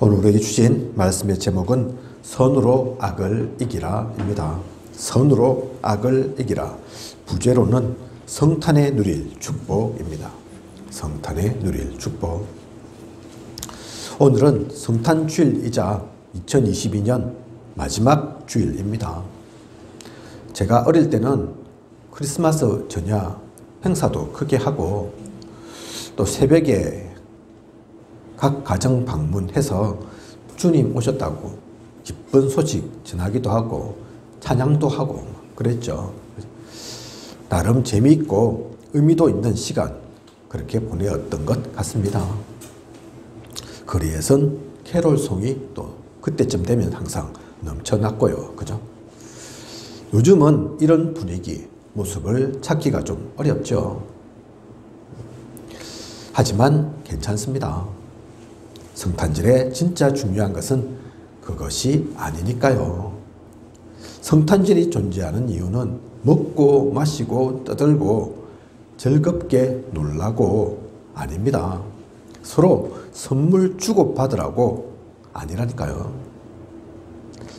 오늘 우리에게 주신 말씀의 제목은 선으로 악을 이기라입니다. 선으로 악을 이기라. 부제로는 성탄에 누릴 축복입니다. 성탄에 누릴 축복. 오늘은 성탄주일이자 2022년 마지막 주일입니다. 제가 어릴 때는 크리스마스 전야 행사도 크게 하고 또 새벽에 각 가정 방문해서 주님 오셨다고 기쁜 소식 전하기도 하고 찬양도 하고 그랬죠. 나름 재미있고 의미도 있는 시간 그렇게 보내었던 것 같습니다. 거리에선 캐롤송이 또 그때쯤 되면 항상 넘쳐났고요. 그죠? 요즘은 이런 분위기, 모습을 찾기가 좀 어렵죠. 하지만 괜찮습니다. 성탄절에 진짜 중요한 것은 그것이 아니니까요. 성탄절이 존재하는 이유는 먹고 마시고 떠들고 즐겁게 놀라고 아닙니다. 서로 선물 주고받으라고 아니라니까요.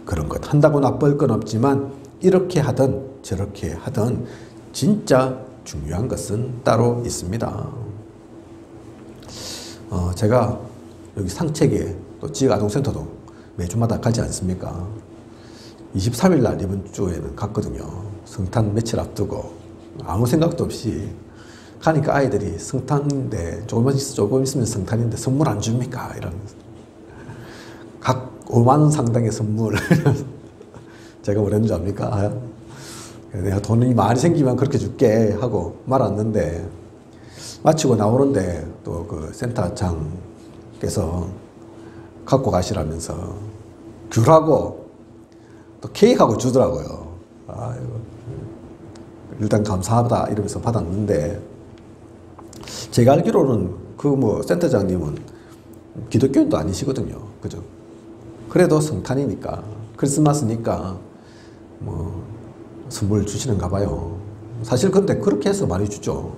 그런 것 한다고 나쁠 건 없지만 이렇게 하든 저렇게 하든 진짜 중요한 것은 따로 있습니다. 제가 여기 상책에 또 지역아동센터도 매주마다 가지 않습니까? 23일 날 이번 주에는 갔거든요. 성탄 며칠 앞두고 아무 생각도 없이 가니까 아이들이 성탄인데 조금 있으면 성탄인데 선물 안 줍니까? 이러면서 각 5만 원 상당의 선물 제가 뭐랬는지 압니까? 내가 돈이 많이 생기면 그렇게 줄게 하고 말았는데 마치고 나오는데 또 그 센터장께서 갖고 가시라면서 귤하고 또 케이크하고 주더라고요. 아이고, 일단 감사하다 이러면서 받았는데 제가 알기로는 그 센터장님은 기독교인도 아니시거든요. 그죠? 그래도 성탄이니까 크리스마스니까 선물 주시는가 봐요. 사실 근데 그렇게 해서 많이 주죠.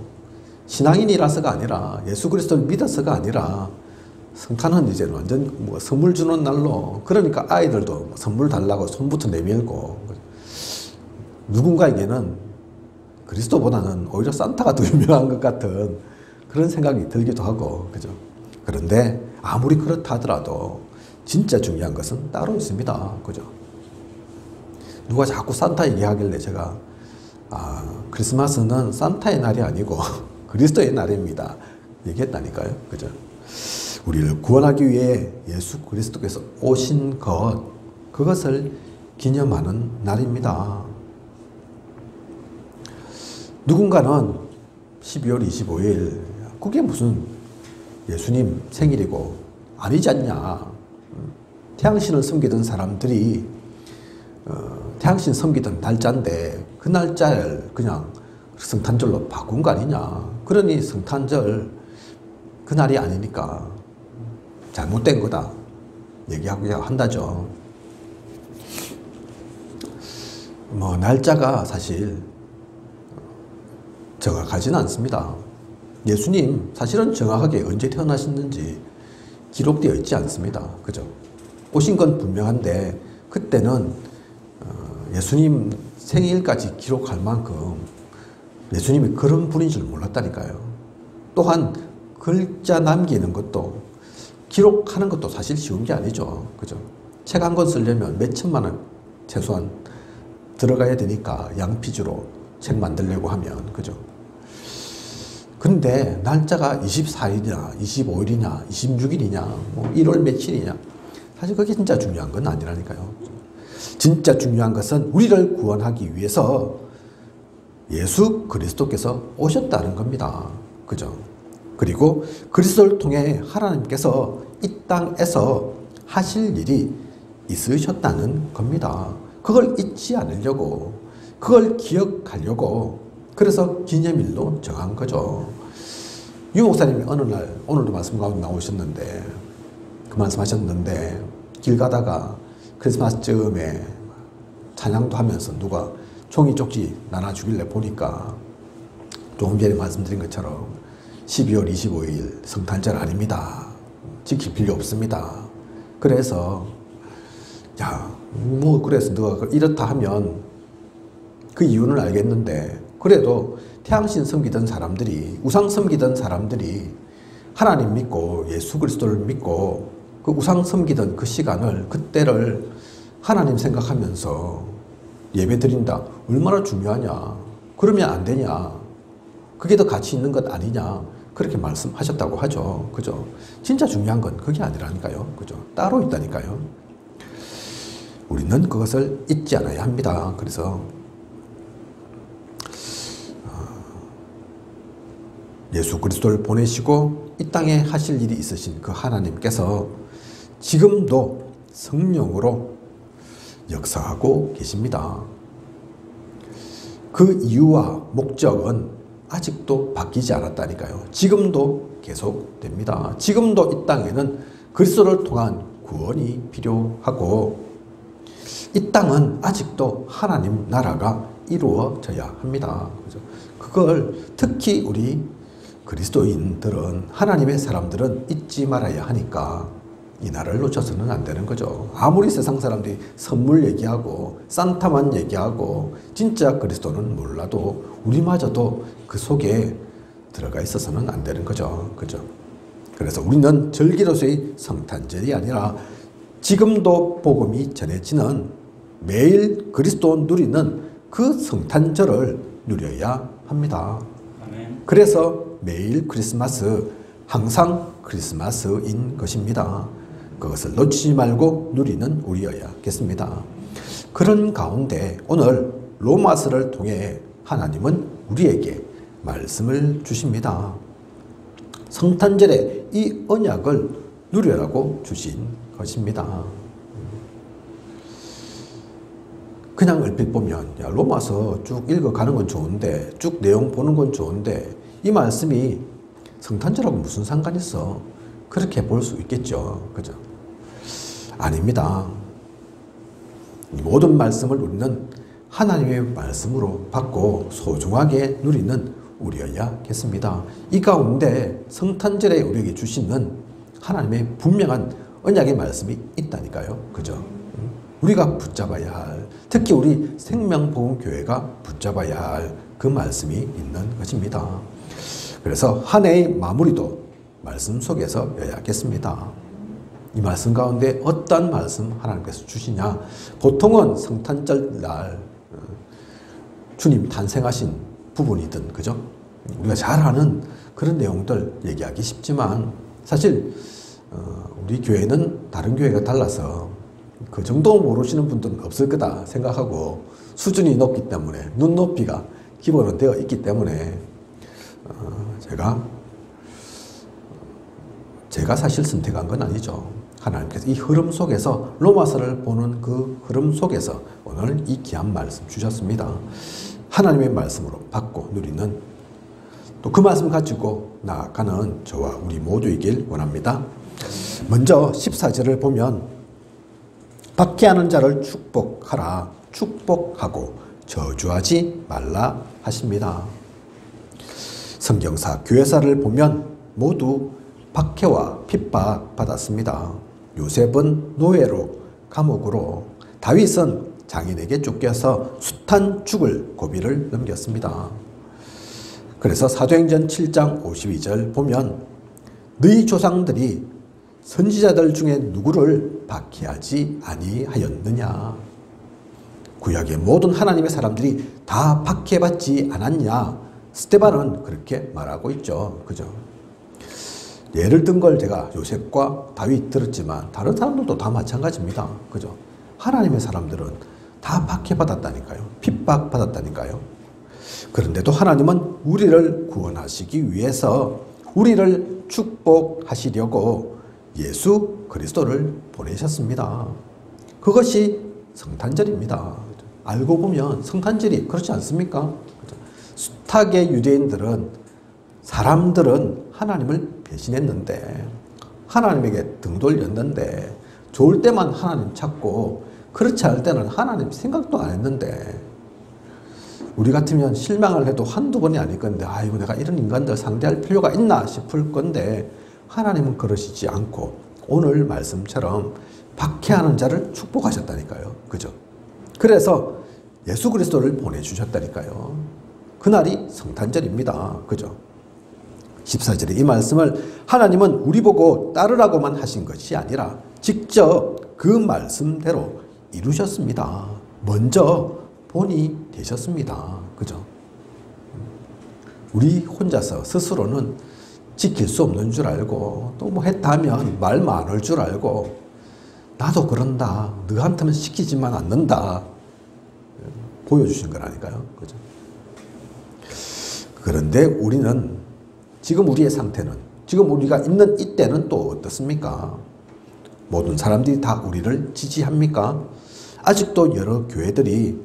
신앙인이라서가 아니라 예수 그리스도를 믿어서가 아니라 성탄은 이제 완전 선물 주는 날로 그러니까 아이들도 선물 달라고 손부터 내밀고 누군가에게는 그리스도보다는 오히려 산타가 더 유명한 것 같은 그런 생각이 들기도 하고 그죠. 그런데 아무리 그렇다 하더라도 진짜 중요한 것은 따로 있습니다. 그죠. 누가 자꾸 산타 얘기하길래 제가 크리스마스는 산타의 날이 아니고 그리스도의 날입니다. 얘기했다니까요. 그죠? 우리를 구원하기 위해 예수 그리스도께서 오신 그것을 기념하는 날입니다. 누군가는 12월 25일 그게 무슨 예수님 생일이고 아니지 않냐. 태양신을 섬기던 사람들이 태양신 섬기던 날짜인데 그 날짜를 그냥 성탄절로 바꾼 거 아니냐. 그러니 성탄절 그날이 아니니까 잘못된 거다 얘기하고 한다죠. 날짜가 사실 정확하지는 않습니다. 예수님 사실은 정확하게 언제 태어나셨는지 기록되어 있지 않습니다. 그죠? 오신 건 분명한데 그때는 예수님 생일까지 기록할 만큼 예수님이 그런 분인 줄 몰랐다니까요. 또한 글자 남기는 것도 기록하는 것도 사실 쉬운 게 아니죠. 그죠? 책 한 권 쓰려면 몇 천만 원 최소한 들어가야 되니까 양피지로 책 만들려고 하면 그죠? 근데 날짜가 24일이냐 25일이냐 26일이냐 1월 며칠이냐 사실 그게 진짜 중요한 건 아니라니까요. 진짜 중요한 것은 우리를 구원하기 위해서 예수 그리스도께서 오셨다는 겁니다. 그죠? 그리고 그리스도를 통해 하나님께서 이 땅에서 하실 일이 있으셨다는 겁니다. 그걸 잊지 않으려고, 그걸 기억하려고, 그래서 기념일로 정한 거죠. 유 목사님이 어느 날, 오늘도 말씀 가운데 나오셨는데, 그 말씀하셨는데, 길 가다가 크리스마스쯤에 찬양도 하면서 누가 종이 쪽지 나눠주길래 보니까 조금 전에 말씀드린 것처럼 12월 25일 성탄절 아닙니다. 지킬 필요 없습니다. 그래서 야, 뭐 그래서 너가 이렇다 하면 그 이유는 알겠는데 그래도 태양신 섬기던 사람들이 우상 섬기던 사람들이 하나님 믿고 예수 그리스도를 믿고 그 우상 섬기던 그 시간을 그때를 하나님 생각하면서 예배 드린다. 얼마나 중요하냐. 그러면 안 되냐. 그게 더 가치 있는 것 아니냐. 그렇게 말씀하셨다고 하죠. 그죠? 진짜 중요한 건 그게 아니라니까요. 그죠? 따로 있다니까요. 우리는 그것을 잊지 않아야 합니다. 그래서 예수 그리스도를 보내시고 이 땅에 하실 일이 있으신 그 하나님께서 지금도 성령으로 역사하고 계십니다. 그 이유와 목적은 아직도 바뀌지 않았다니까요. 지금도 계속됩니다. 지금도 이 땅에는 그리스도를 통한 구원이 필요하고 이 땅은 아직도 하나님 나라가 이루어져야 합니다. 그걸 특히 우리 그리스도인들은 하나님의 사람들은 잊지 말아야 하니까 이 나라를 놓쳐서는 안 되는 거죠. 아무리 세상 사람들이 선물 얘기하고 산타만 얘기하고 진짜 그리스도는 몰라도 우리마저도 그 속에 들어가 있어서는 안 되는 거죠. 그죠? 그래서 우리는 절기로서의 성탄절이 아니라 지금도 복음이 전해지는 매일 그리스도 누리는 그 성탄절을 누려야 합니다. 그래서 매일 크리스마스, 항상 크리스마스인 것입니다. 그것을 놓치지 말고 누리는 우리여야겠습니다. 그런 가운데 오늘 로마서를 통해 하나님은 우리에게 말씀을 주십니다. 성탄절에 이 언약을 누려라고 주신 것입니다. 그냥 얼핏 보면 야, 로마서 쭉 읽어가는 건 좋은데 쭉 내용 보는 건 좋은데 이 말씀이 성탄절하고 무슨 상관이 있어? 그렇게 볼 수 있겠죠. 그죠? 아닙니다. 이 모든 말씀을 우리는 하나님의 말씀으로 받고 소중하게 누리는 우리여야겠습니다. 이 가운데 성탄절에 우리에게 주시는 하나님의 분명한 언약의 말씀이 있다니까요. 그죠? 우리가 붙잡아야 할, 특히 우리 생명복음교회가 붙잡아야 할 그 말씀이 있는 것입니다. 그래서 한 해의 마무리도 말씀 속에서 여야겠습니다. 이 말씀 가운데 어떤 말씀 하나님께서 주시냐? 보통은 성탄절 날 주님 탄생하신 부분이든 그죠? 우리가 잘 아는 그런 내용들 얘기하기 쉽지만 사실 우리 교회는 다른 교회가 달라서 그 정도 모르시는 분들은 없을 거다 생각하고 수준이 높기 때문에 눈높이가 기본은 되어 있기 때문에 제가 사실 선택한 건 아니죠. 하나님께서 이 흐름 속에서 로마서를 보는 그 흐름 속에서 오늘 이 귀한 말씀 주셨습니다. 하나님의 말씀으로 받고 누리는 또 그 말씀 가지고 나아가는 저와 우리 모두이길 원합니다. 먼저 14절을 보면 박해하는 자를 축복하라, 축복하고 저주하지 말라 하십니다. 성경사, 교회사를 보면 모두 박해와 핍박 받았습니다. 요셉은 노예로 감옥으로, 다윗은 장인에게 쫓겨서 숱한 죽을 고비를 넘겼습니다. 그래서 사도행전 7장 52절 보면 너희 조상들이 선지자들 중에 누구를 박해하지 아니하였느냐. 구약의 모든 하나님의 사람들이 다 박해받지 않았냐. 스데반은 그렇게 말하고 있죠. 그죠? 예를 든 걸 제가 요셉과 다윗 들었지만 다른 사람들도 다 마찬가지입니다. 그죠? 하나님의 사람들은 다 박해받았다니까요. 핍박받았다니까요. 그런데도 하나님은 우리를 구원하시기 위해서 우리를 축복하시려고 예수 그리스도를 보내셨습니다. 그것이 성탄절입니다. 알고 보면 성탄절이 그렇지 않습니까? 숱하게 유대인들은, 사람들은 하나님을 배신했는데, 하나님에게 등 돌렸는데, 좋을 때만 하나님 찾고 그렇지 않을 때는 하나님 생각도 안 했는데, 우리 같으면 실망을 해도 한두 번이 아닐 건데 아이고 내가 이런 인간들 상대할 필요가 있나 싶을 건데 하나님은 그러시지 않고 오늘 말씀처럼 박해하는 자를 축복하셨다니까요. 그죠? 그래서 예수 그리스도를 보내주셨다니까요. 그날이 성탄절입니다. 그죠? 14절에 이 말씀을 하나님은 우리 보고 따르라고만 하신 것이 아니라 직접 그 말씀대로 이루셨습니다. 먼저 본이 되셨습니다. 그죠? 우리 혼자서 스스로는 지킬 수 없는 줄 알고 또 뭐 했다 하면 말 많을 줄 알고 나도 그런다. 너한테는 시키지만 않는다. 보여주신 거라니까요. 그죠? 그런데 우리는 지금 우리의 상태는 지금 우리가 있는 이때는 또 어떻습니까? 모든 사람들이 다 우리를 지지합니까? 아직도 여러 교회들이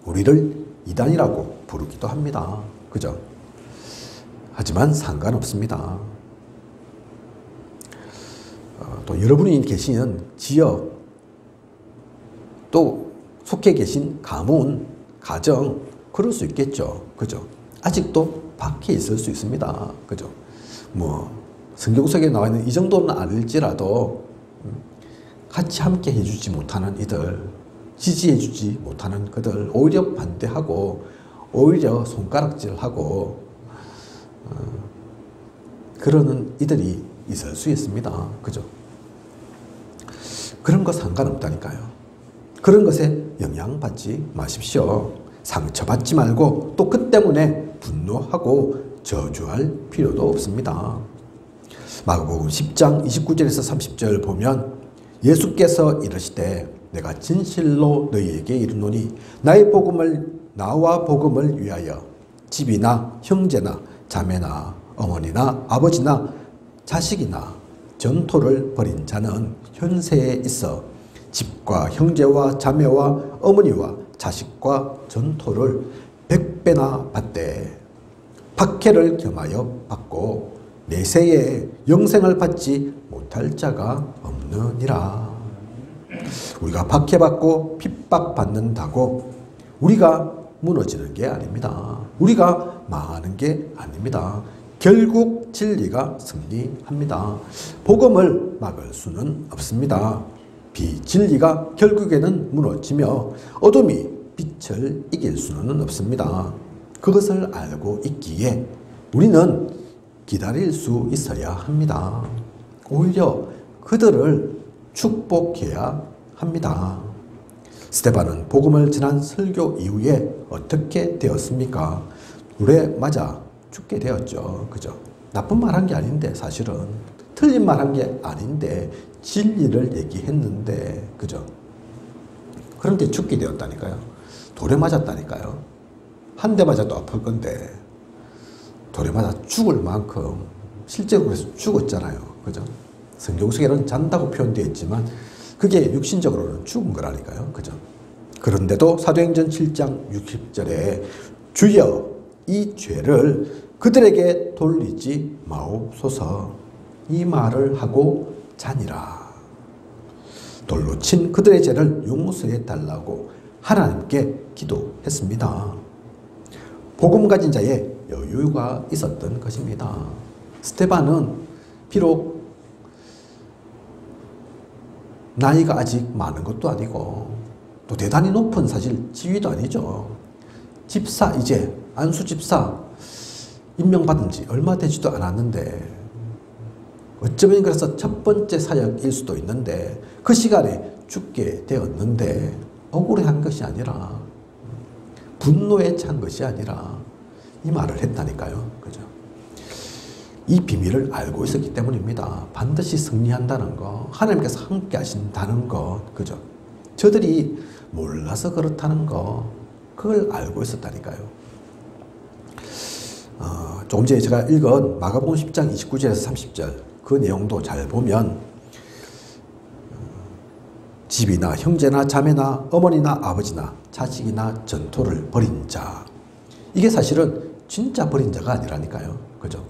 우리를 이단이라고 부르기도 합니다. 그죠? 하지만 상관없습니다. 또 여러분이 계시는 지역, 또 속해 계신 가문, 가정, 그럴 수 있겠죠. 그죠? 아직도 밖에 있을 수 있습니다. 그죠? 뭐, 성경 속에 나와 있는 이 정도는 아닐지라도, 같이 함께 해주지 못하는 이들, 지지해주지 못하는 그들, 오히려 반대하고, 오히려 손가락질하고, 그러는 이들이 있을 수 있습니다. 그죠? 그런 거 상관없다니까요. 그런 것에 영향받지 마십시오. 상처받지 말고 또 그 때문에 분노하고 저주할 필요도 없습니다. 마가복음 10장 29절에서 30절 보면 예수께서 이르시되 내가 진실로 너희에게 이르노니 나와 복음을 위하여 집이나 형제나 자매나 어머니나 아버지나 자식이나 전토를 벌인 자는 현세에 있어 집과 형제와 자매와 어머니와 자식과 전토를 100배나 받되 박해를 겸하여 받고 내세에 영생을 받지 못할 자가 없느니라. 우리가 박해받고 핍박받는다고 우리가 무너지는 게 아닙니다. 우리가 망하는 게 아닙니다. 결국 진리가 승리합니다. 복음을 막을 수는 없습니다. 비진리가 결국에는 무너지며 어둠이 빛을 이길 수는 없습니다. 그것을 알고 있기에 우리는 기다릴 수 있어야 합니다. 오히려 그들을 축복해야 합니다. 스데반은 복음을 전한 설교 이후에 어떻게 되었습니까? 불에 맞아 죽게 되었죠. 그죠? 나쁜 말 한 게 아닌데 사실은 틀린 말 한 게 아닌데 진리를 얘기했는데 그죠? 그런데 죽게 되었다니까요. 돌에 맞았다니까요. 한 대 맞아도 아플 건데 돌에 맞아 죽을 만큼 실제로 그래서 죽었잖아요. 그죠? 성경 속에는 잔다고 표현되어 있지만 그게 육신적으로는 죽은 거라니까요. 그죠? 그런데도 사도행전 7장 60절에 주여 이 죄를 그들에게 돌리지 마옵소서 이 말을 하고 자니라. 돌로 친 그들의 죄를 용서해 달라고 하나님께 기도했습니다. 복음 가진 자의 여유가 있었던 것입니다. 스데반은 비록 나이가 아직 많은 것도 아니고 또 대단히 높은 사실 지위도 아니죠. 집사 이제 안수 집사 임명받은 지 얼마 되지도 않았는데 어쩌면 그래서 첫 번째 사역일 수도 있는데 그 시간에 죽게 되었는데 억울해한 것이 아니라 분노에 찬 것이 아니라 이 말을 했다니까요. 그죠? 이 비밀을 알고 있었기 때문입니다. 반드시 승리한다는 거, 하나님께서 함께 하신다는 거, 그죠? 저들이 몰라서 그렇다는 거, 그걸 알고 있었다니까요. 조금 전에 제가 읽은 마가복음 10장 29절에서 30절 그 내용도 잘 보면 집이나 형제나 자매나 어머니나 아버지나 자식이나 전토를 벌인 자, 이게 사실은 진짜 벌인 자가 아니라니까요. 그죠?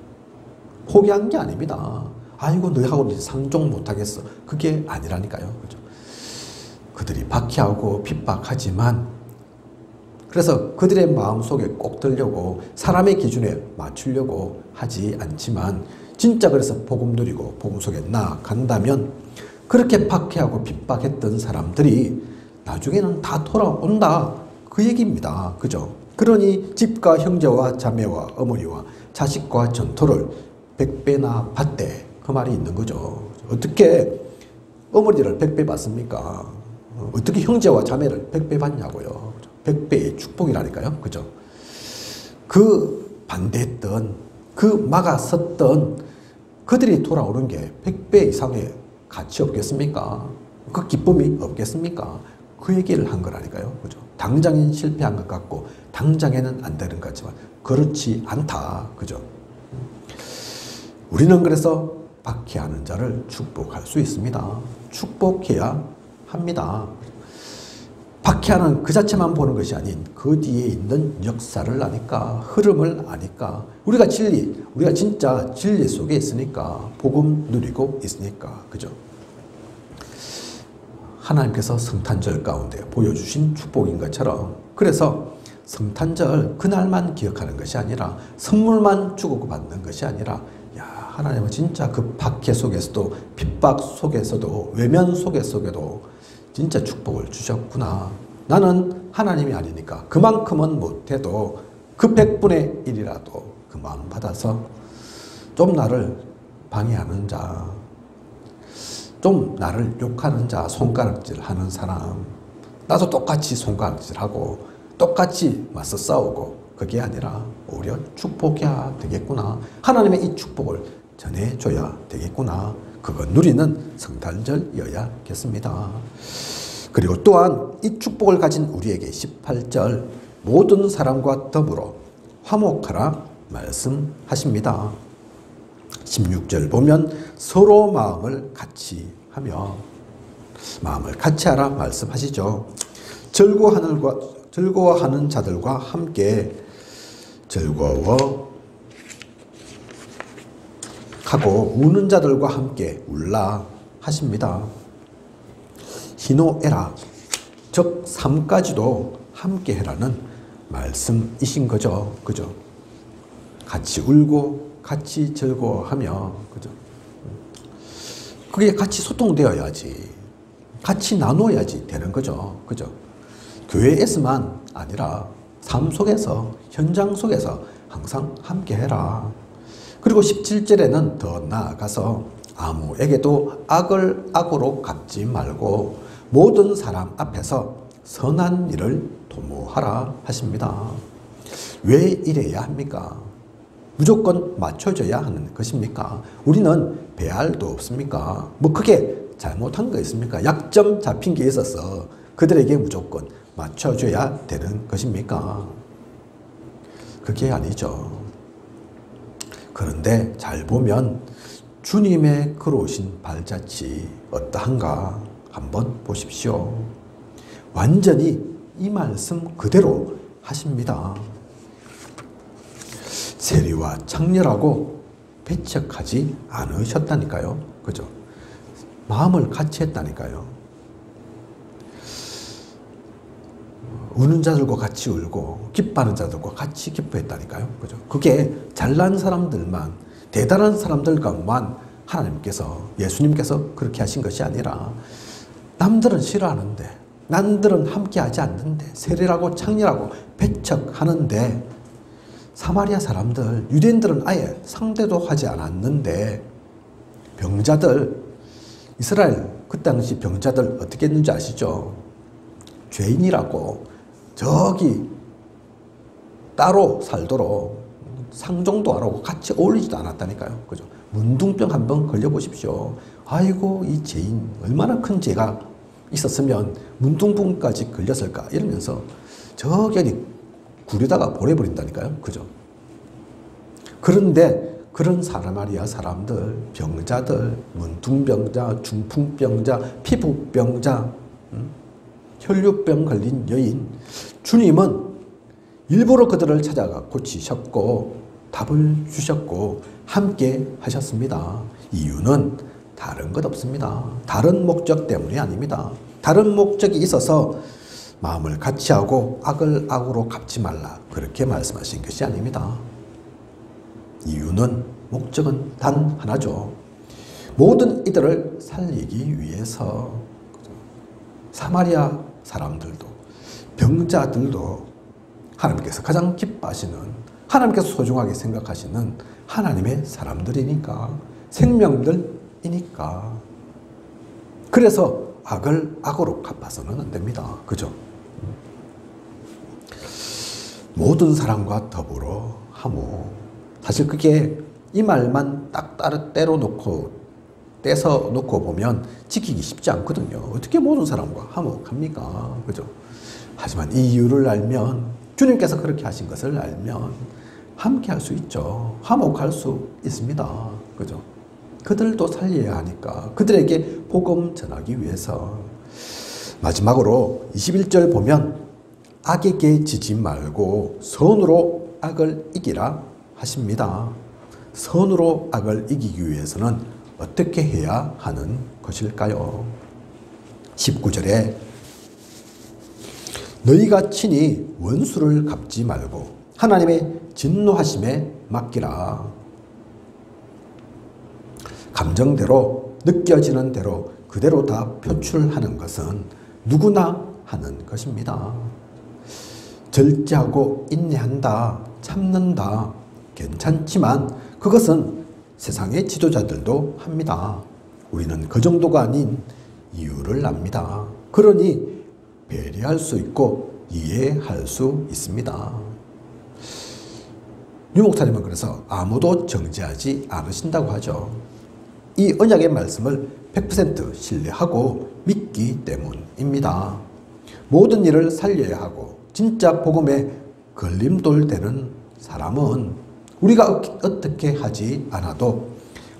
포기한 게 아닙니다. 아이고 너희하고 상종 못하겠어. 그게 아니라니까요. 그죠? 그들이 박해하고 핍박하지만 그래서 그들의 마음속에 꼭 들려고 사람의 기준에 맞추려고 하지 않지만 진짜 그래서 복음 누리고 복음 속에 나아간다면 그렇게 박해하고 핍박했던 사람들이 나중에는 다 돌아온다. 그 얘기입니다. 그죠? 그러니 집과 형제와 자매와 어머니와 자식과 전토를 100배나 받되 그 말이 있는 거죠. 어떻게 어머니를 100배 받습니까? 어떻게 형제와 자매를 100배 받냐고요. 100배의 축복이라니까요. 그죠? 그 반대했던, 그 막아섰던 그들이 돌아오는 게 100배 이상의 가치 없겠습니까? 그 기쁨이 없겠습니까? 그 얘기를 한 거라니까요. 그죠? 당장엔 실패한 것 같고, 당장에는 안 되는 것 같지만, 그렇지 않다. 그죠? 우리는 그래서 박해하는 자를 축복할 수 있습니다. 축복해야 합니다. 박해하는 그 자체만 보는 것이 아닌 그 뒤에 있는 역사를 아니까, 흐름을 아니까, 우리가 진짜 진리 속에 있으니까, 복음 누리고 있으니까, 그죠? 하나님께서 성탄절 가운데 보여주신 축복인 것처럼, 그래서 성탄절 그날만 기억하는 것이 아니라, 선물만 주고받는 것이 아니라, 하나님은 진짜 그 박해 속에서도, 핍박 속에서도, 외면 속에서도 진짜 축복을 주셨구나. 나는 하나님이 아니니까 그만큼은 못해도 그 100분의 1이라도 그 마음 받아서 좀 나를 방해하는 자, 좀 나를 욕하는 자, 손가락질 하는 사람, 나도 똑같이 손가락질하고 똑같이 맞서 싸우고, 그게 아니라 오히려 축복해야 되겠구나. 하나님의 이 축복을 전해줘야 되겠구나. 그거 누리는 성탄절이어야겠습니다. 그리고 또한 이 축복을 가진 우리에게 18절 모든 사람과 더불어 화목하라 말씀하십니다. 16절 보면 서로 마음을 같이 하며, 마음을 같이 하라 말씀하시죠. 즐거워하는 자들과 함께 즐거워하고 우는 자들과 함께 울라 하십니다. 희노애락, 즉 삶까지도 함께 해라는 말씀이신 거죠. 그죠? 같이 울고 같이 즐거워하며, 그죠? 그게 같이 소통되어야지, 같이 나눠야지 되는 거죠. 그죠? 교회에서만 아니라 삶 속에서, 현장 속에서 항상 함께 해라. 그리고 17절에는 더 나아가서 아무에게도 악을 악으로 갚지 말고 모든 사람 앞에서 선한 일을 도모하라 하십니다. 왜 이래야 합니까? 무조건 맞춰줘야 하는 것입니까? 우리는 배알도 없습니까? 뭐 크게 잘못한 거 있습니까? 약점 잡힌 게 있어서 그들에게 무조건 맞춰줘야 되는 것입니까? 그게 아니죠. 그런데 잘 보면 주님의 걸어오신 발자취 어떠한가 한번 보십시오. 완전히 이 말씀 그대로 하십니다. 세리와 창렬하고 배척하지 않으셨다니까요. 그죠? 마음을 같이 했다니까요. 우는 자들과 같이 울고 기뻐하는 자들과 같이 기뻐했다니까요. 그죠? 그게 잘난 사람들만, 대단한 사람들과만 하나님께서, 예수님께서 그렇게 하신 것이 아니라 남들은 싫어하는데, 남들은 함께하지 않는데, 세리라고 창렬하고 배척하는데, 사마리아 사람들, 유대인들은 아예 상대도 하지 않았는데, 병자들, 이스라엘 그 당시 병자들 어떻게 했는지 아시죠? 죄인이라고 저기 따로 살도록 상종도 안 하고 같이 어울리지도 않았다니까요. 그죠? 문둥병 한번 걸려보십시오. 아이고, 이 죄인 얼마나 큰 죄가 있었으면 문둥병까지 걸렸을까 이러면서 저기 구리다가 보내버린다니까요. 그죠? 그런데 그런 사마리아 사람들, 병자들, 문둥병자, 중풍병자, 피부병자, 혈류병 걸린 여인, 주님은 일부러 그들을 찾아가 고치셨고 답을 주셨고 함께 하셨습니다. 이유는 다른 것 없습니다. 다른 목적 때문이 아닙니다. 다른 목적이 있어서 마음을 같이 하고 악을 악으로 갚지 말라 그렇게 말씀하신 것이 아닙니다. 이유는 목적은 단 하나죠. 모든 이들을 살리기 위해서 사마리아 사람들도 병자들도 하나님께서 가장 기뻐하시는, 하나님께서 소중하게 생각하시는 하나님의 사람들이니까, 생명들이니까. 그래서 악을 악으로 갚아서는 안 됩니다. 그죠? 모든 사람과 더불어 하무. 사실 그게 이 말만 딱 때려 놓고 떼서 놓고 보면 지키기 쉽지 않거든요. 어떻게 모든 사람과 화목합니까? 그죠? 하지만 이 이유를 알면, 주님께서 그렇게 하신 것을 알면 함께 할 수 있죠. 화목할 수 있습니다. 그죠? 그들도 살려야 하니까, 그들에게 복음 전하기 위해서. 마지막으로 21절 보면 악에게 지지 말고 선으로 악을 이기라 하십니다. 선으로 악을 이기기 위해서는 어떻게 해야 하는 것일까요? 19절에 너희가 친히 원수를 갚지 말고 하나님의 진노하심에 맡기라. 감정대로, 느껴지는 대로 그대로 다 표출하는 것은 누구나 하는 것입니다. 절제하고 인내한다, 참는다, 괜찮지만 그것은 세상의 지도자들도 합니다. 우리는 그 정도가 아닌 이유를 압니다. 그러니 배려할 수 있고 이해할 수 있습니다. 유 목사님은 그래서 아무도 정죄하지 않으신다고 하죠. 이 언약의 말씀을 100% 신뢰하고 믿기 때문입니다. 모든 일을 살려야 하고 진짜 복음에 걸림돌 되는 사람은 우리가 어떻게 하지 않아도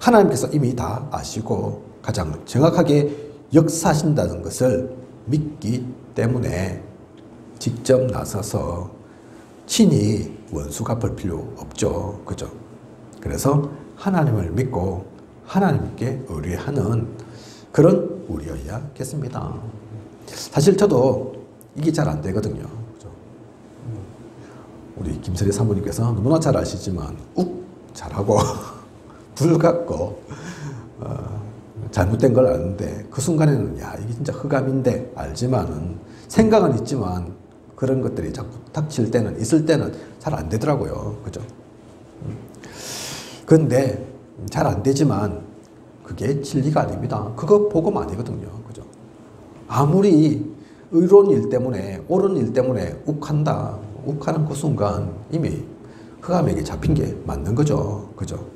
하나님께서 이미 다 아시고 가장 정확하게 역사하신다는 것을 믿기 때문에 직접 나서서 친히 원수 갚을 필요 없죠. 그죠? 그래서 하나님을 믿고 하나님께 의뢰하는 그런 우리여야겠습니다. 사실 저도 이게 잘 안 되거든요. 그죠? 우리 김설희 사모님께서 너무나 잘 아시지만 욱 잘하고 불 같고 잘못된 걸 아는데 그 순간에는 야 이게 진짜 흑암인데 알지만은 생각은 있지만 그런 것들이 자꾸 닥칠 때는, 있을 때는 잘 안 되더라고요. 그죠? 그런데 잘 안 되지만 그게 진리가 아닙니다. 그거 복음 아니거든요. 그죠? 아무리 의로운 일 때문에, 옳은 일 때문에 욱한다. 욱하는 그 순간 이미 흑암에게 잡힌 게 맞는 거죠. 그죠?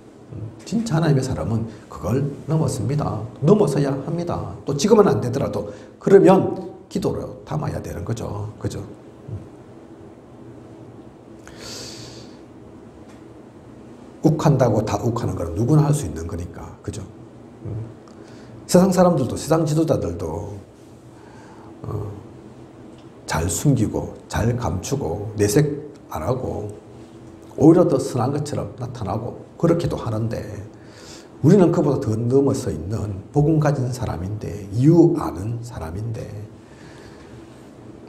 진짜 하나님의 사람은 그걸 넘었습니다. 넘어서야 합니다. 또 지금은 안 되더라도 그러면 기도로 담아야 되는 거죠. 그죠? 욱한다고 다 욱하는 건 누구나 할 수 있는 거니까. 그죠? 세상 사람들도, 세상 지도자들도 잘 숨기고 잘 감추고 내색 안 하고 오히려 더 선한 것처럼 나타나고 그렇게도 하는데 우리는 그보다 더 넘어서 있는 복음 가진 사람인데, 이유 아는 사람인데.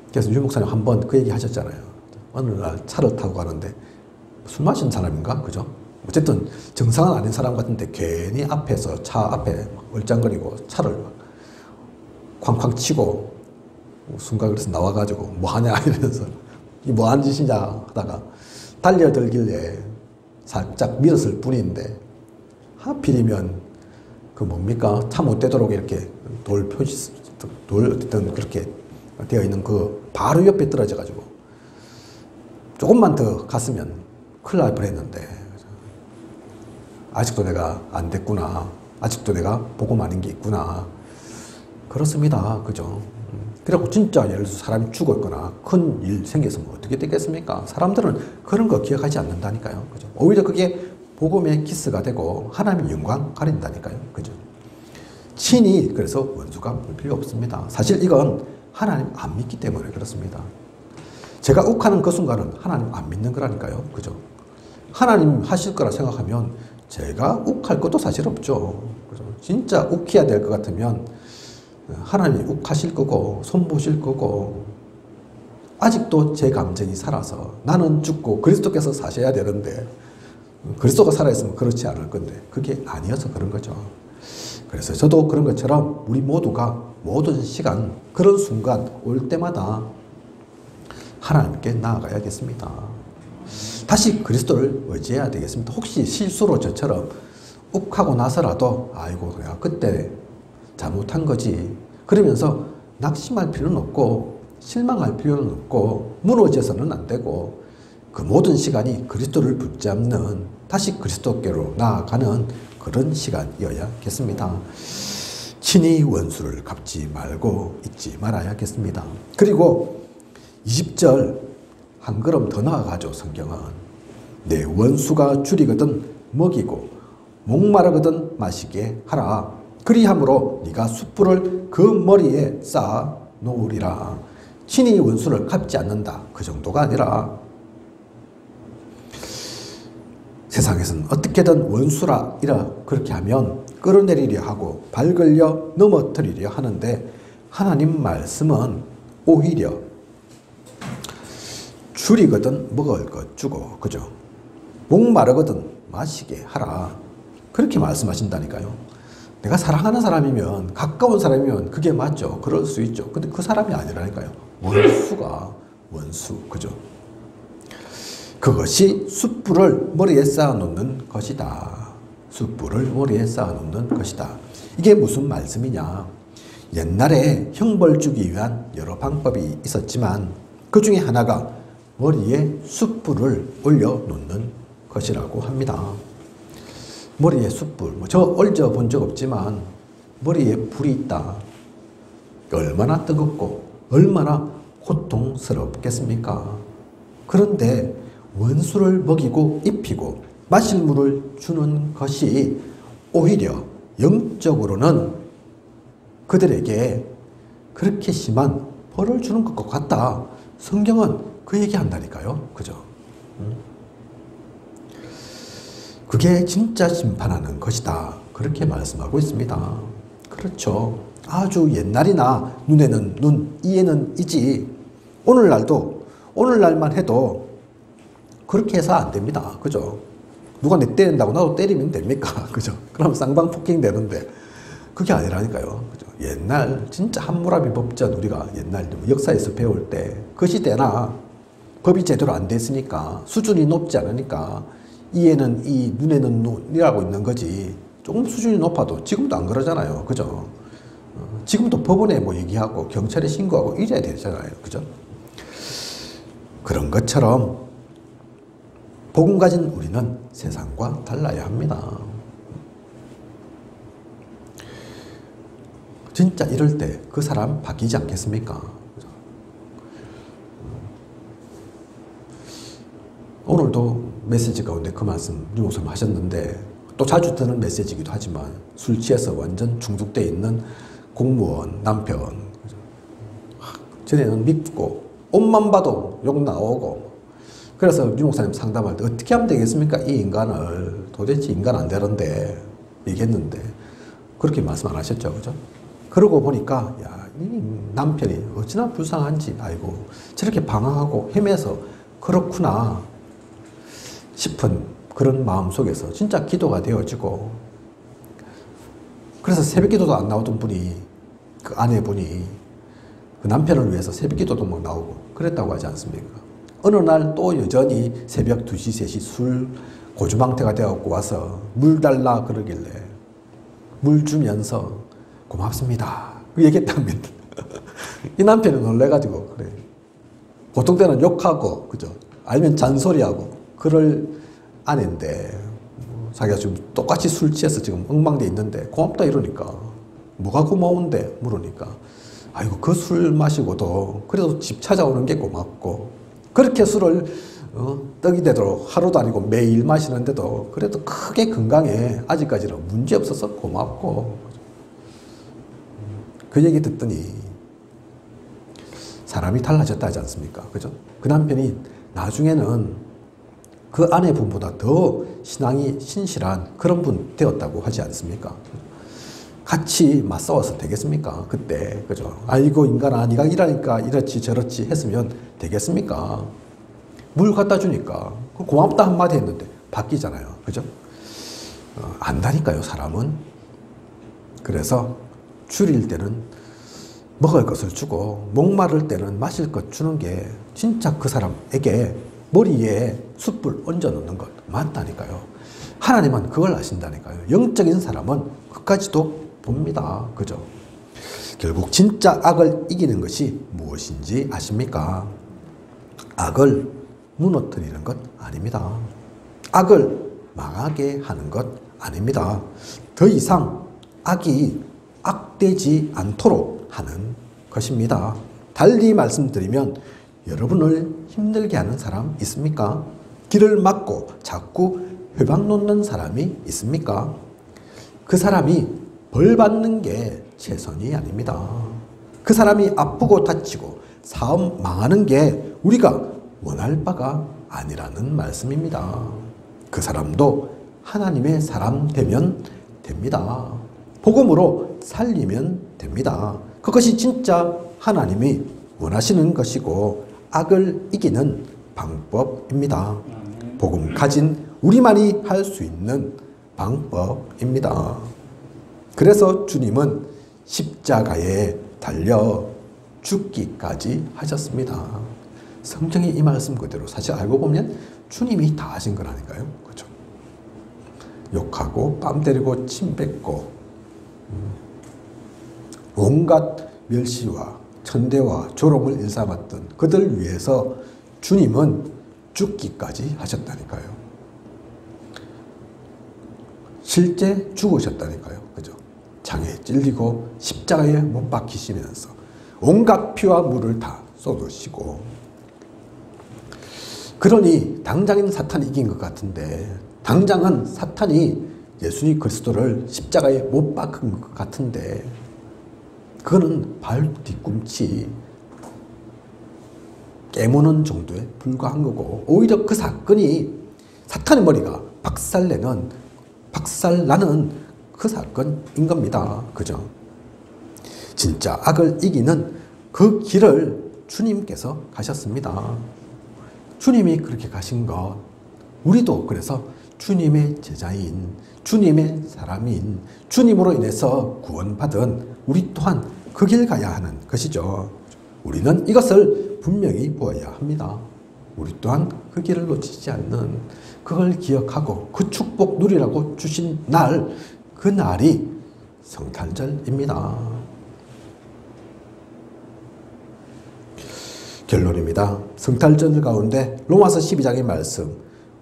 그래서 유 목사님 한번 그 얘기 하셨잖아요. 어느 날 차를 타고 가는데 술 마신 사람인가? 그죠? 어쨌든 정상은 아닌 사람 같은데 괜히 앞에서 차 앞에 얼짱거리고 차를 쾅쾅 치고 순간 그래서 나와가지고 뭐하냐 이러면서 이 뭐하는 짓이냐 하다가 달려들길래 살짝 밀었을 뿐인데 하필이면 그 뭡니까? 차 못 되도록 이렇게 돌 표시, 돌 어쨌든 그렇게 되어 있는 그 바로 옆에 떨어져가지고 조금만 더 갔으면 큰일 날 뻔했는데 아직도 내가 안 됐구나. 아직도 내가 복음 아닌 게 있구나. 그렇습니다. 그죠? 그리고 진짜 예를 들어서 사람이 죽었거나 큰 일 생겼으면 어떻게 되겠습니까? 사람들은 그런 거 기억하지 않는다니까요. 그죠? 오히려 그게 복음의 키스가 되고 하나님의 영광 가린다니까요. 그죠? 친히 그래서 원수가 볼 필요 없습니다. 사실 이건 하나님 안 믿기 때문에 그렇습니다. 제가 욱하는 그 순간은 하나님 안 믿는 거라니까요. 그죠? 하나님 하실 거라 생각하면 제가 욱할 것도 사실 없죠. 그죠? 진짜 욱해야 될 것 같으면 하나님이 욱하실 거고 손보실 거고 아직도 제 감정이 살아서 나는 죽고 그리스도께서 사셔야 되는데 그리스도가 살아있으면 그렇지 않을 건데 그게 아니어서 그런 거죠. 그래서 저도 그런 것처럼 우리 모두가 모든 시간 그런 순간 올 때마다 하나님께 나아가야겠습니다. 다시 그리스도를 의지해야 되겠습니다. 혹시 실수로 저처럼 욱하고 나서라도 아이고 내가 그때 잘못한 거지 그러면서 낙심할 필요는 없고 실망할 필요는 없고 무너져서는 안 되고 그 모든 시간이 그리스도를 붙잡는 다시 그리스도께로 나아가는 그런 시간이어야겠습니다. 친히 원수를 갚지 말고 잊지 말아야겠습니다. 그리고 20절 한 걸음 더 나아가죠. 성경은 내 원수가 줄이거든 먹이고 목마르거든 마시게 하라. 그리함으로 네가 숯불을 그 머리에 쌓아 놓으리라. 친히 원수를 갚지 않는다. 그 정도가 아니라 세상에서는 어떻게든 원수라 이라 그렇게 하면 끌어내리려 하고 발 걸려 넘어뜨리려 하는데 하나님 말씀은 오히려 줄이거든 먹을 것 주고 그죠? 목마르거든 마시게 하라. 그렇게 말씀하신다니까요. 내가 사랑하는 사람이면 가까운 사람이면 그게 맞죠. 그럴 수 있죠. 근데 그 사람이 아니라니까요. 원수가 원수 그죠? 그것이 숯불을 머리에 쌓아놓는 것이다. 숯불을 머리에 쌓아놓는 것이다. 이게 무슨 말씀이냐. 옛날에 형벌 주기 위한 여러 방법이 있었지만 그 중에 하나가 머리에 숯불을 올려놓는 것이라고 합니다. 머리에 숯불, 저 올려 본 적 없지만 머리에 불이 있다. 얼마나 뜨겁고 얼마나 고통스럽겠습니까? 그런데 원수를 먹이고 입히고 마실 물을 주는 것이 오히려 영적으로는 그들에게 그렇게 심한 벌을 주는 것과 같다. 성경은 그 얘기한다니까요. 그죠? 그게 진짜 심판하는 것이다. 그렇게 말씀하고 있습니다. 그렇죠. 아주 옛날이나 눈에는 눈, 이에는 이지. 오늘날만 해도 그렇게 해서 안 됩니다. 그죠? 누가 내 때린다고 나도 때리면 됩니까? 그죠? 그럼 쌍방폭행 되는데 그게 아니라니까요. 그죠? 옛날 진짜 함무라비 법전 우리가 옛날 역사에서 배울 때 그 시대나 법이 제대로 안 됐으니까 수준이 높지 않으니까 이에는 이, 눈에는 눈이라고 있는 거지. 조금 수준이 높아도 지금도 안 그러잖아요. 그죠? 지금도 법원에 뭐 얘기하고 경찰에 신고하고 이래야 되잖아요. 그죠? 그런 것처럼 복음 가진 우리는 세상과 달라야 합니다. 진짜 이럴 때 그 사람 바뀌지 않겠습니까? 오늘도 메시지 가운데 그 말씀 유 목사님 하셨는데 또 자주 듣는 메시지이기도 하지만 술 취해서 완전 중독되어 있는 공무원, 남편 전에는 믿고 옷만 봐도 욕 나오고 그래서 유 목사님 상담할 때 어떻게 하면 되겠습니까? 이 인간을 도대체 인간 안 되는데 얘기했는데 그렇게 말씀 안 하셨죠. 그죠? 그러고 보니까 야, 이 남편이 어찌나 불쌍한지 아이고 저렇게 방황하고 헤매서 그렇구나 싶은 그런 마음 속에서 진짜 기도가 되어지고 그래서 새벽 기도도 안 나오던 분이 그 아내분이 그 남편을 위해서 새벽 기도도 막 나오고 그랬다고 하지 않습니까? 어느 날 또 여전히 새벽 2시, 3시 술 고주망태가 되어갖고 와서 물 달라 그러길래 물 주면서 고맙습니다. 그 얘기했답니다. 이 남편이 놀래가지고 그래. 보통 때는 욕하고 그죠? 아니면 잔소리하고 그럴 아내인데 자기가 지금 똑같이 술 취해서 지금 엉망돼 있는데 고맙다 이러니까 뭐가 고마운데 물으니까 아이고 그 술 마시고도 그래도 집 찾아오는 게 고맙고 그렇게 술을 떡이 되도록 하루도 아니고 매일 마시는데도 그래도 크게 건강에 아직까지는 문제 없어서 고맙고 그 얘기 듣더니 사람이 달라졌다 하지 않습니까? 그죠? 그 남편이 나중에는 그 아내분보다 더 신앙이 신실한 그런 분 되었다고 하지 않습니까? 같이 맞싸워서 되겠습니까? 그때 그죠? 아이고 인간아 네가 일하니까 이렇지 저렇지 했으면 되겠습니까? 물 갖다 주니까 고맙다 한마디 했는데 바뀌잖아요. 그죠? 안다니까요, 사람은. 그래서 줄일 때는 먹을 것을 주고 목마를 때는 마실 것 주는 게 진짜 그 사람에게 머리에 숯불 얹어 놓는 것 맞다니까요. 하나님은 그걸 아신다니까요. 영적인 사람은 그까지도 봅니다. 그죠? 결국 진짜 악을 이기는 것이 무엇인지 아십니까? 악을 무너뜨리는 것 아닙니다. 악을 망하게 하는 것 아닙니다. 더 이상 악이 악되지 않도록 하는 것입니다. 달리 말씀드리면 여러분을 힘들게 하는 사람 있습니까? 길을 막고 자꾸 회방 놓는 사람이 있습니까? 그 사람이 벌 받는 게 최선이 아닙니다. 그 사람이 아프고 다치고 사업 망하는 게 우리가 원할 바가 아니라는 말씀입니다. 그 사람도 하나님의 사람 되면 됩니다. 복음으로 살리면 됩니다. 그것이 진짜 하나님이 원하시는 것이고 악을 이기는 방법입니다. 복음 가진 우리만이 할 수 있는 방법입니다. 그래서 주님은 십자가에 달려 죽기까지 하셨습니다. 성경이 이 말씀 그대로 사실 알고 보면 주님이 다 하신 거라니까요. 그렇죠? 욕하고 뺨 때리고 침 뱉고 온갖 멸시와 천대와 조롱을 일삼았던 그들 위해서 주님은 죽기까지 하셨다니까요. 실제 죽으셨다니까요. 그죠? 장에 찔리고 십자가에 못 박히시면서 온갖 피와 물을 다 쏟으시고, 그러니 당장은 사탄이 이긴 것 같은데, 당장은 사탄이 예수님 그리스도를 십자가에 못 박은 것 같은데, 그거는 발 뒤꿈치 깨무는 정도에 불과한 거고, 오히려 그 사건이 사탄의 머리가 박살나는 그 사건인 겁니다. 그죠? 진짜 악을 이기는 그 길을 주님께서 가셨습니다. 주님이 그렇게 가신 것, 우리도 그래서 주님의 제자인, 주님의 사람인, 주님으로 인해서 구원받은 우리 또한 그 길 가야 하는 것이죠. 우리는 이것을 분명히 보아야 합니다. 우리 또한 그 길을 놓치지 않는, 그걸 기억하고 그 축복 누리라고 주신 날, 그 날이 성탄절입니다. 결론입니다. 성탄절 가운데 로마서 12장의 말씀,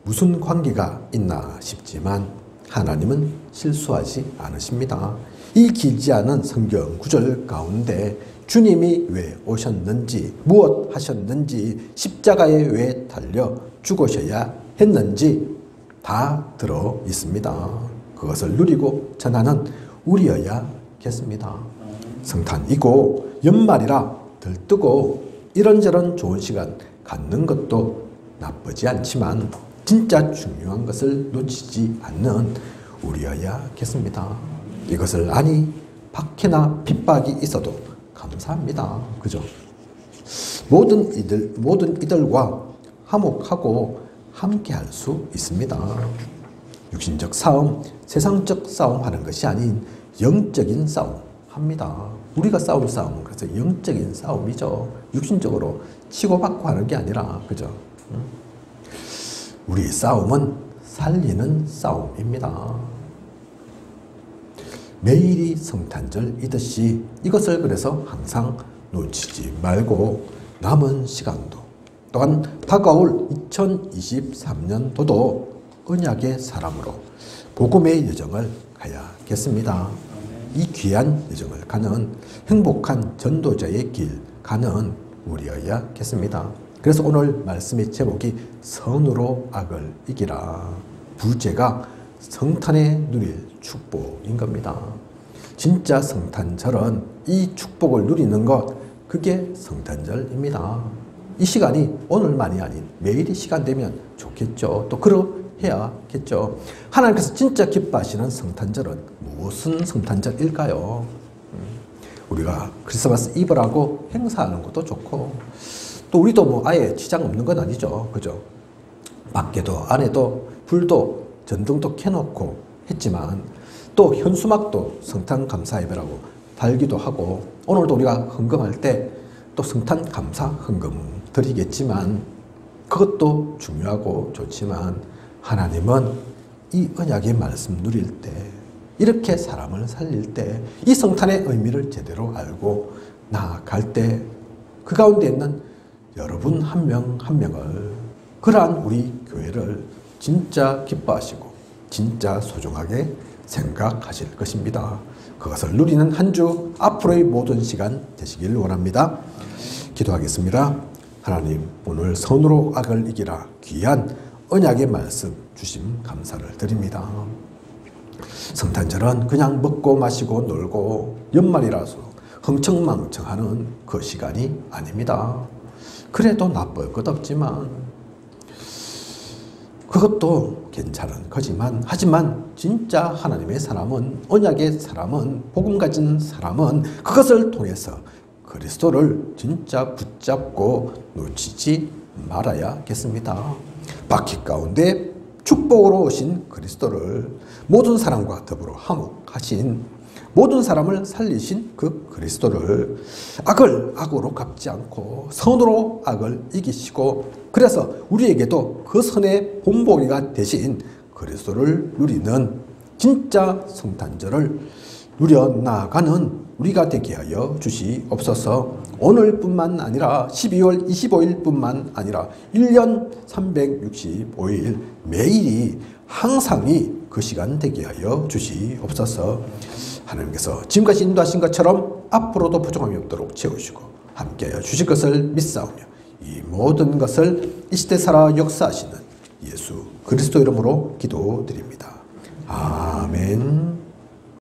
무슨 관계가 있나 싶지만 하나님은 실수하지 않으십니다. 이 길지 않은 성경 구절 가운데 주님이 왜 오셨는지, 무엇 하셨는지, 십자가에 왜 달려 죽으셔야 했는지 다 들어 있습니다. 그것을 누리고 전하는 우리여야겠습니다. 성탄이고 연말이라 들뜨고 이런저런 좋은 시간 갖는 것도 나쁘지 않지만 진짜 중요한 것을 놓치지 않는 우리여야겠습니다. 이것을 아니 박해나 핍박이 있어도 감사합니다. 그죠? 모든 이들과 화목하고 함께할 수 있습니다. 육신적 싸움, 세상적 싸움하는 것이 아닌 영적인 싸움 합니다. 우리가 싸울 싸움은 그래서 영적인 싸움이죠. 육신적으로 치고받고 하는 게 아니라, 그죠? 우리의 싸움은 살리는 싸움입니다. 매일이 성탄절이듯이 이것을 그래서 항상 놓치지 말고 남은 시간도, 또한 다가올 2023년도도 언약의 사람으로 복음의 여정을 가야겠습니다. 이 귀한 여정을 가는 행복한 전도자의 길 가는 우리여야겠습니다. 그래서 오늘 말씀의 제목이 선으로 악을 이기라. 부제가 성탄에 누릴 축복인 겁니다. 진짜 성탄절은 이 축복을 누리는 것, 그게 성탄절입니다. 이 시간이 오늘만이 아닌 매일이 시간 되면 좋겠죠. 또 그러해야겠죠. 하나님께서 진짜 기뻐하시는 성탄절은 무슨 성탄절일까요? 우리가 크리스마스 이브라고 행사하는 것도 좋고, 또 우리도 뭐 아예 지장 없는 건 아니죠. 그죠? 밖에도 안에도 불도 전등도 켜놓고 했지만 또 현수막도 성탄 감사 예배라고 달기도 하고 오늘도 우리가 헌금할 때 또 성탄 감사 헌금 드리겠지만 그것도 중요하고 좋지만 하나님은 이 언약의 말씀 누릴 때 이렇게 사람을 살릴 때 이 성탄의 의미를 제대로 알고 나아갈 때 그 가운데 있는 여러분 한 명 한 명을 그러한 우리 교회를 진짜 기뻐하시고 진짜 소중하게 생각하실 것입니다. 그것을 누리는 한 주 앞으로의 모든 시간 되시길 원합니다. 기도하겠습니다. 하나님, 오늘 선으로 악을 이기라 귀한 언약의 말씀 주심 감사를 드립니다. 성탄절은 그냥 먹고 마시고 놀고 연말이라서 흥청망청하는 그 시간이 아닙니다. 그래도 나쁠 것 없지만 그것도 괜찮은 거지만 하지만 진짜 하나님의 사람은 언약의 사람은 복음 가진 사람은 그것을 통해서 그리스도를 진짜 붙잡고 놓치지 말아야겠습니다. 바퀴 가운데 축복으로 오신 그리스도를 모든 사람과 더불어 화목하신 모든 사람을 살리신 그 그리스도를 악을 악으로 갚지 않고 선으로 악을 이기시고 그래서 우리에게도 그 선의 본보기가 되신 그리스도를 누리는 진짜 성탄절을 누려나가는 우리가 되게 하여 주시옵소서. 오늘뿐만 아니라 12월 25일뿐만 아니라 1년 365일 매일이 항상이 그 시간 되게 하여 주시옵소서. 하나님께서 지금까지 인도하신 것처럼 앞으로도 부족함이 없도록 채우시고 함께하여 주실 것을 믿사오며 이 모든 것을 이 시대 살아 역사하시는 예수 그리스도 이름으로 기도드립니다. 아멘.